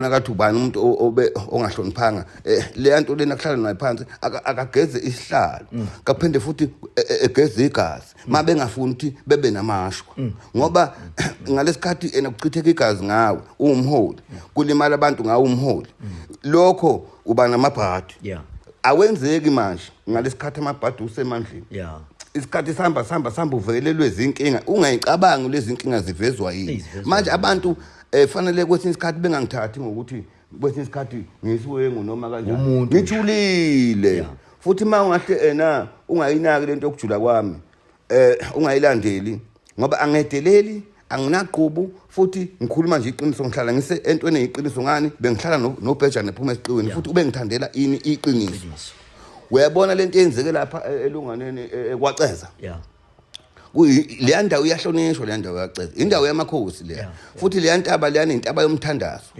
nakathi ubani umuntu obe ongahloniphanga le nto lena kuhlala nayo phansi akageze isihlalo kaphinde futhi egeze igazi mabe ngafuni ukuthi bebe namashwa ngoba ngalesikhathi enokuchitheka igazi ngawe umholi kulimala abantu ngawe umholi lokho uba namabhadi awenzeki manje ngalesikhathi amabhadi usemandleni isikhathi sihamba uvelelwe izinkinga ungayicabangi lezi inkinga zivezwa yini manje abantu fanele kwesinye isikhathi bengangithathi ngokuthi kwesinye isikhathi ngisuwengu noma kanjani ngijulile futhi mangahle ungayinaki lento yokujula kwami ungayilandeli ngoba angedeleli anginaqhubu futhi ngikhuluma nje iqiniso ngihlala ngise entweni eyiqiniso ngani bengihlala nobheja nephuma esiqiweni futhi ube ngithandela ini iqiniso uyabona lento yenzeke lapha elunganeni ekwaceza le ndawo iyahlonishwa le ndawo yaceza indawo yamakhosi le futhi le ntaba le intaba yomthandazo